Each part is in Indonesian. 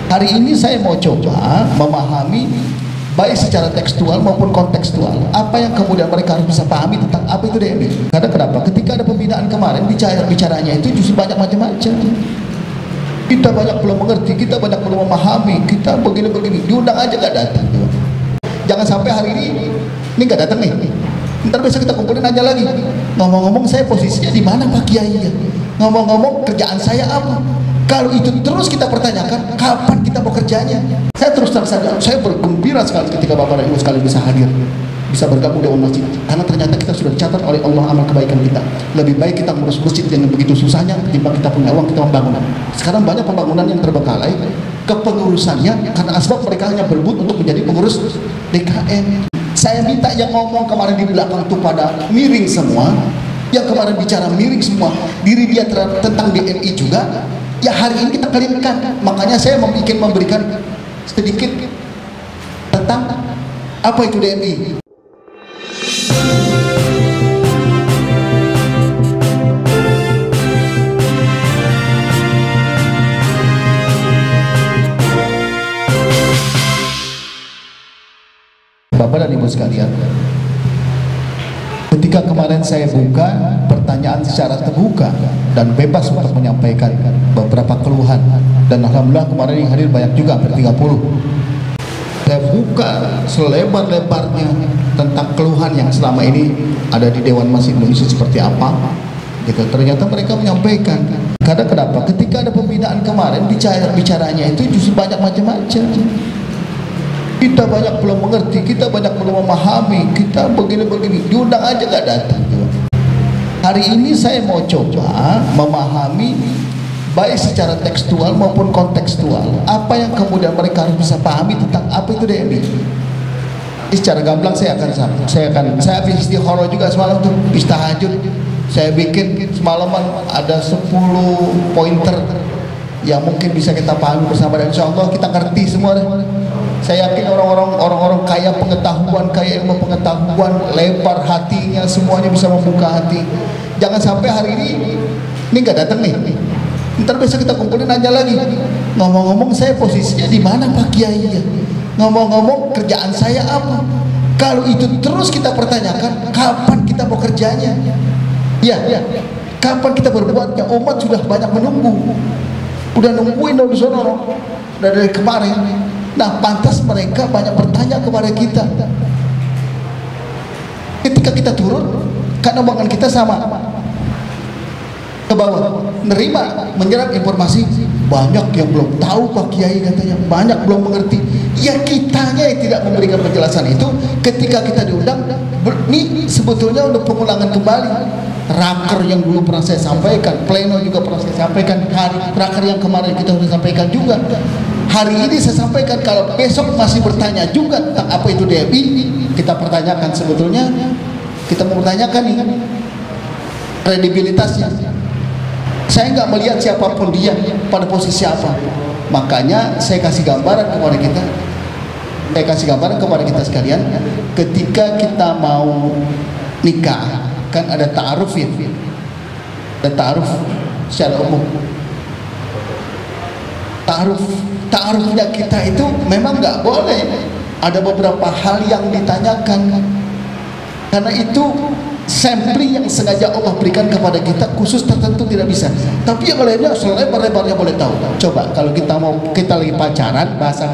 Hari ini saya mau coba memahami baik secara tekstual maupun kontekstual apa yang kemudian mereka harus bisa pahami tentang apa itu DMI. Karena kenapa? Ketika ada pembinaan kemarin bicaranya itu justru banyak macam-macam. Kita banyak belum mengerti, kita banyak belum memahami, kita begini-begini, diundang aja gak datang. Jangan sampai hari ini gak datang nih. Ntar besok kita kumpulin aja lagi. Ngomong-ngomong saya posisinya di mana Pak Kiai? Ngomong-ngomong kerjaan saya apa? Kalau itu terus kita pertanyakan, kapan kita mau kerjanya? Saya terus terang saja, saya bergembira sekali ketika Bapak dan Ibu sekalian bisa hadir, bisa bergabung dengan masjid. Karena ternyata kita sudah dicatat oleh Allah amal kebaikan kita. Lebih baik kita ngurus masjid yang begitu susahnya ketimbang kita punya uang kita membangun. Sekarang banyak pembangunan yang terbengkalai kepengurusannya karena asbab mereka hanya berebut untuk menjadi pengurus DKM. Saya minta yang ngomong kemarin di belakang itu pada miring semua, yang kemarin bicara miring semua, diri dia tentang DNI juga. Ya hari ini kita kalikan. Makanya saya memberikan sedikit tentang apa itu DNI. Bapak dan Ibu sekalian, ketika kemarin saya buka pertanyaan secara terbuka dan bebas untuk menyampaikan beberapa keluhan, dan alhamdulillah kemarin yang hadir banyak juga, hampir 30. Saya buka selebar-lebarnya tentang keluhan yang selama ini ada di Dewan Masjid Indonesia seperti apa gitu. Ternyata mereka menyampaikan. Karena kenapa? Ketika ada pembinaan kemarin bicaranya itu justru banyak macam-macam. Kita banyak belum mengerti, kita banyak belum memahami, kita begini-begini, diundang aja gak datang. Hari ini saya mau coba memahami baik secara tekstual maupun kontekstual apa yang kemudian mereka harus bisa pahami tentang apa itu DMI. Secara gamblang saya habis istihara juga semalam tuh, habis tahajud saya bikin semalaman ada 10 pointer yang mungkin bisa kita pahami bersama, dan insya Allah kita ngerti semua deh. Saya yakin orang-orang kaya pengetahuan, kaya ilmu pengetahuan, lebar hatinya, semuanya bisa membuka hati. Jangan sampai hari ini nggak datang nih. Ntar besok kita kumpulin aja lagi. Ngomong-ngomong saya posisinya di mana Pak Kiai? Ngomong-ngomong kerjaan saya apa? Kalau itu terus kita pertanyakan, kapan kita mau kerjanya? Ya, kapan kita berbuatnya? Umat sudah banyak menunggu. Udah nungguin dari sana, dari kemarin. Nah, pantas mereka banyak bertanya kepada kita. Ketika kita turun, karena omongan kita sama ke bawah, menyerap informasi, banyak yang belum tahu Pak Kiai katanya, banyak belum mengerti. Ya kitanya yang tidak memberikan penjelasan itu. Ketika kita diundang, ini sebetulnya untuk pengulangan kembali. Raker yang dulu pernah saya sampaikan, pleno juga pernah saya sampaikan, raker yang kemarin kita sudah sampaikan juga. Hari ini saya sampaikan, kalau besok masih bertanya juga tentang apa itu DMI, kita pertanyakan. Sebetulnya kita mau bertanyakan nih kredibilitasnya. Saya nggak melihat siapapun dia pada posisi apa. Makanya saya kasih gambaran kepada kita sekalian. Ketika kita mau nikah, kan ada ta'aruf ya, ada ta'aruf secara umum. Ta'arufnya kita itu memang nggak boleh ada beberapa hal yang ditanyakan, karena itu sampling yang sengaja Allah berikan kepada kita, khusus tertentu tidak bisa. Tapi yang lainnya selebar-lebarnya boleh tahu. Coba kalau kita lagi pacaran, bahasa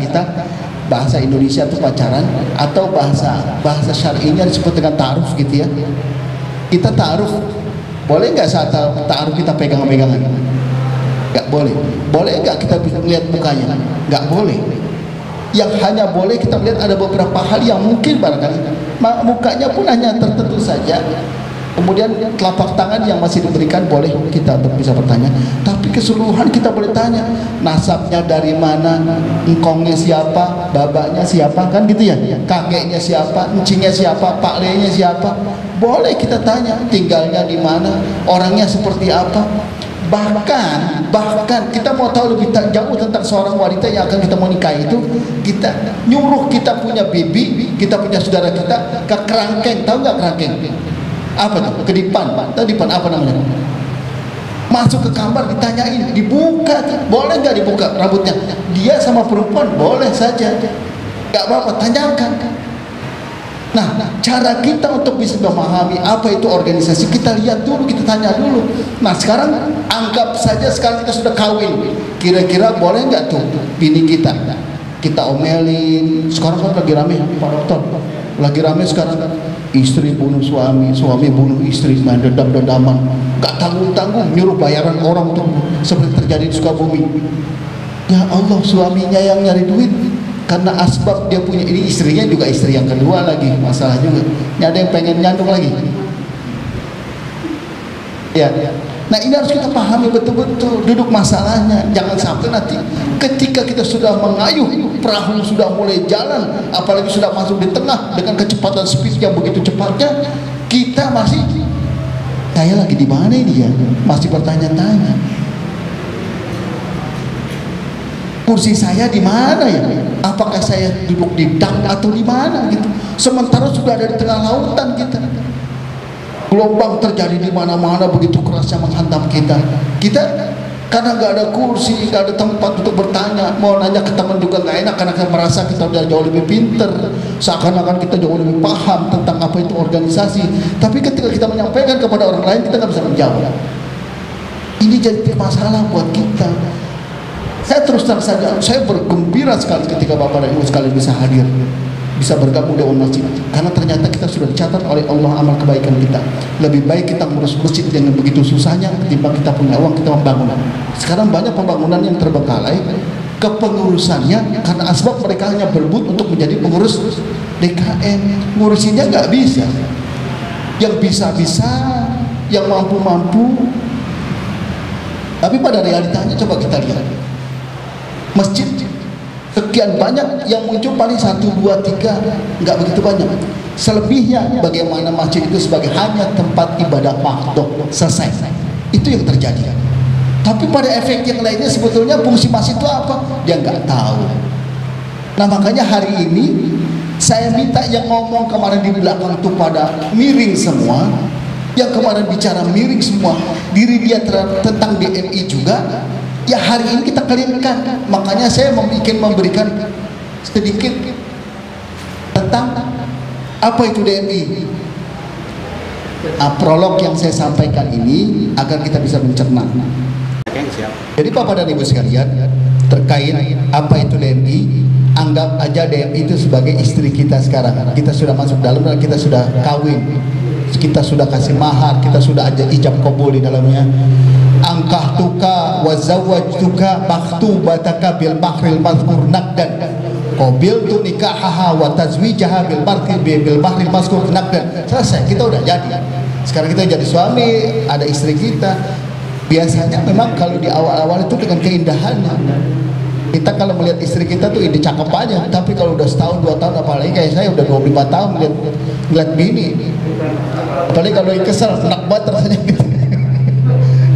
Indonesia itu pacaran, atau bahasa syar'inya disebut dengan ta'aruf gitu ya. Kita ta'aruf, boleh nggak saat ta'aruf kita pegang-pegangan? Nggak boleh. Boleh nggak kita bisa melihat mukanya? Nggak boleh. Yang hanya boleh kita melihat ada beberapa hal yang mungkin barangkali mukanya pun hanya tertentu saja. Kemudian telapak tangan yang masih diberikan boleh kita untuk bisa bertanya. Tapi keseluruhan kita boleh tanya. Nasabnya dari mana? Engkongnya siapa? Babanya siapa? Kan gitu ya. Kakeknya siapa? Encingnya siapa? Pak Lenya siapa? Boleh kita tanya. Tinggalnya di mana? Orangnya seperti apa? Bahkan kita mau tahu lebih jauh tentang seorang wanita yang akan kita mau nikahi itu, kita nyuruh kita punya bibi, kita punya saudara kita ke kerangkeng. Tahu nggak kerangkeng? Apa tuh? Kedipan apa namanya? Masuk ke kamar ditanyain, dibuka, boleh nggak dibuka rambutnya? Dia sama perempuan boleh saja, nggak apa-apa, tanyakan. Nah, cara kita untuk bisa memahami apa itu organisasi, kita lihat dulu, kita tanya dulu. Nah, sekarang anggap saja sekarang kita sudah kawin, kira-kira boleh nggak tuh bini kita omelin? Sekarang kan lagi rame Pak Dokter, lagi rame sekarang, istri bunuh suami, suami bunuh istri, main dendam-dendaman, gak tanggung-tanggung, nyuruh bayaran orang tuh, seperti terjadi di Sukabumi. Ya Allah, suaminya yang nyari duit karena asbab dia punya ini, istrinya juga istri yang kedua lagi, masalah juga. Ini ada yang pengen nyandung lagi. Ya. Nah, ini harus kita pahami betul-betul duduk masalahnya. Jangan sampai nanti ketika kita sudah mengayuh, perahu sudah mulai jalan, apalagi sudah masuk di tengah dengan kecepatan speed yang begitu cepatnya, kita masih, saya lagi di mana ini ya? Masih bertanya-tanya. Kursi saya di mana ya? Apakah saya duduk di dak atau di mana gitu? Sementara sudah ada di tengah lautan kita. Gelombang terjadi di mana-mana begitu kerasnya menghantam kita. Kita karena nggak ada kursi, nggak ada tempat untuk bertanya, mau nanya ke teman juga nggak enak karena kita merasa kita udah jauh lebih pinter, seakan-akan kita jauh lebih paham tentang apa itu organisasi. Tapi ketika kita menyampaikan kepada orang lain, kita nggak bisa menjawab. Ini jadi masalah buat kita. Saya terus terang saja, saya bergembira sekali ketika Bapak dan Ibu sekalian bisa hadir, bisa bergabung dengan masjid, karena ternyata kita sudah dicatat oleh Allah amal kebaikan kita. Lebih baik kita ngurus masjid dengan begitu susahnya ketimbang kita punya uang kita membangun. Sekarang banyak pembangunan yang terbengkalai kepengurusannya karena asbab mereka hanya berebut untuk menjadi pengurus DKM. Ngurusinnya nggak bisa, yang bisa-bisa, yang mampu-mampu. Tapi pada realitanya coba kita lihat, masjid sekian banyak yang muncul paling 1, 2, 3, nggak begitu banyak. Selebihnya bagaimana masjid itu sebagai hanya tempat ibadah mahdoh, selesai. Itu yang terjadi. Tapi pada efek yang lainnya sebetulnya fungsi masjid itu apa? Dia nggak tahu. Nah, makanya hari ini saya minta yang ngomong kemarin di belakang itu pada miring semua, yang kemarin bicara miring semua, diri dia tentang DNI juga. Ya, hari ini kita clearkan. Makanya saya memberikan sedikit tentang apa itu DNI. Prolog yang saya sampaikan ini agar kita bisa mencerna. Jadi Bapak dan Ibu sekalian, terkait apa itu DNI, anggap aja DNI itu sebagai istri kita sekarang. Kita sudah masuk dalam dan kita sudah kawin, kita sudah kasih mahar, kita sudah aja ijab kabul di dalamnya. Angkah tuka wazawajtuka maktubataka bil bahril mazkur nakdan qabil tu nikahaha wa tazwijaha bil bahril mazkur nakdan. Selesai, kita udah jadi. Sekarang kita jadi suami, ada istri kita. Biasanya memang kalau di awal-awal itu dengan keindahannya, kita kalau melihat istri kita tuh ide cakep aja. Tapi kalau udah setahun 2 tahun, apalagi kayak saya udah 25 tahun lihat bini, apalagi kalau yang kesel enak banget rasanya gitu.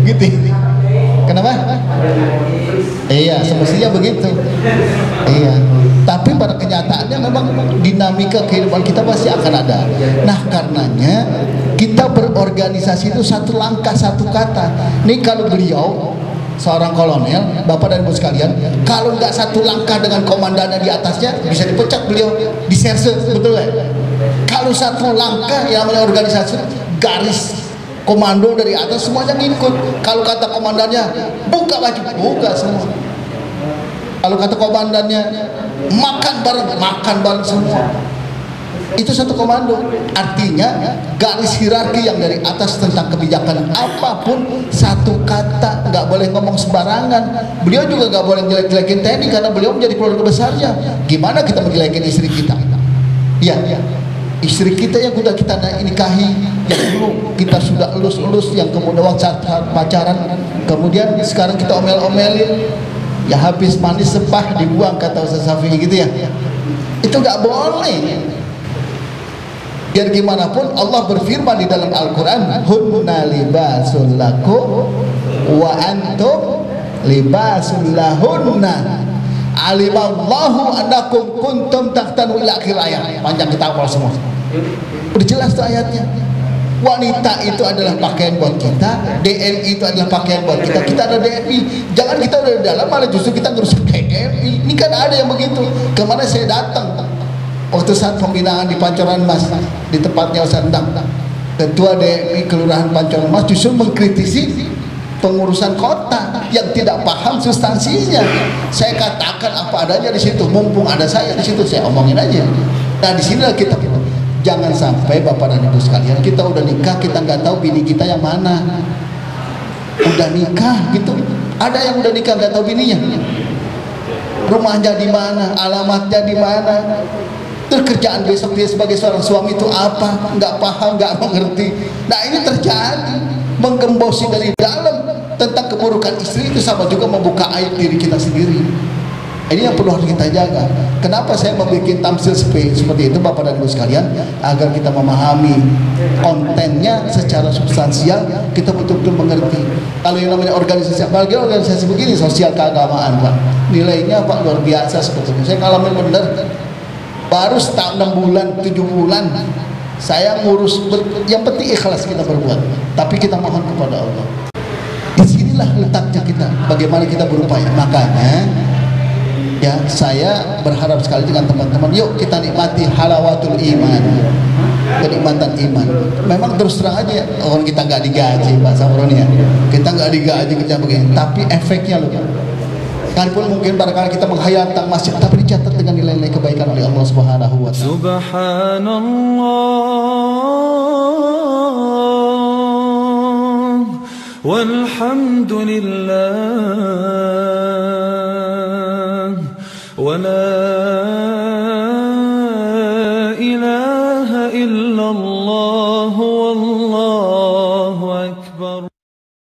Gitu. Kenapa? Iya, semestinya begitu. Iya. Tapi pada kenyataannya memang dinamika kehidupan kita pasti akan ada. Nah, karenanya kita berorganisasi itu satu langkah satu kata. Nih kalau beliau seorang kolonel, Bapak dan Ibu sekalian, kalau nggak satu langkah dengan komandannya di atasnya, bisa dipecat beliau, diserse, betul nggak? Kalau satu langkah yang namanya organisasi, garis komando dari atas semuanya ngikut. Kalau kata komandannya buka baju, buka semua. Kalau kata komandannya makan bareng semua. Itu satu komando. Artinya garis hierarki yang dari atas tentang kebijakan apapun, satu kata, nggak boleh ngomong sembarangan. Beliau juga nggak boleh jelek-jelekin TNI karena beliau menjadi keluarga besarnya. Gimana kita menjelekin istri kita? Iya. Istri kita yang sudah kita nikahi, yang dulu kita sudah elus-elus, yang kemudian waktu saat pacaran, kemudian sekarang kita omel-omelin, ya habis manis sepah dibuang kata Ustaz Syafi'i gitu ya. Itu nggak boleh. Biar gimana pun Allah berfirman di dalam Al-Quran, hunna libasul lakum wa antum libasul lahunna alimallahu annakum kuntum tahtanu ila akhir ayat. Panjang kita hafal semua, udah jelas tuh ayatnya. Wanita itu adalah pakaian buat kita, DMI itu adalah pakaian buat kita. Kita ada DMI, jangan kita udah di dalam malah justru kita ngurus DMI. Ini kan ada yang begitu. Kemana saya datang waktu saat pembinaan di Pancoran Mas, di tempatnya Ustaz Endang, ketua DMI Kelurahan Pancoran Mas justru mengkritisi pengurusan kota yang tidak paham substansinya. Saya katakan apa adanya di situ, mumpung ada saya di situ, saya omongin aja. Nah, di sinilah kita jangan sampai Bapak dan Ibu sekalian, kita udah nikah kita nggak tahu bini kita yang mana. Udah nikah gitu, ada yang udah nikah nggak tahu bininya, rumahnya di mana, alamatnya di mana, terus kerjaan besok dia sebagai seorang suami itu apa, nggak paham, nggak mengerti. Nah, ini terjadi, menggembosi dari dalam tentang keburukan istri itu sama juga membuka aib diri kita sendiri. Ini yang perlu harus kita jaga. Kenapa saya membuat tamsil seperti itu Bapak dan Ibu sekalian? Agar kita memahami kontennya secara substansial, kita betul-betul mengerti. Kalau yang namanya organisasi, apalagi organisasi begini, sosial keagamaan Pak, nilainya Pak luar biasa sebetulnya. Saya ngalamin bener, baru setahun 6 bulan 7 bulan saya ngurus, yang penting ikhlas kita berbuat, tapi kita mohon kepada Allah. Disinilah letaknya kita, bagaimana kita berupaya. Makanya ya, saya berharap sekali dengan teman-teman, yuk kita nikmati halawatul iman, kenikmatan iman. Memang terus terang aja, orang kita nggak digaji Pak Samroni ya, kita nggak digaji kerja begini, tapi efeknya loh. Sekalipun mungkin barangkali kita menghayal tentang masjid, tapi dicatat dengan nilai-nilai kebaikan oleh Allah Subhanahu wa Ta'ala. Subhanallah walhamdulillah wa la ilaha illallah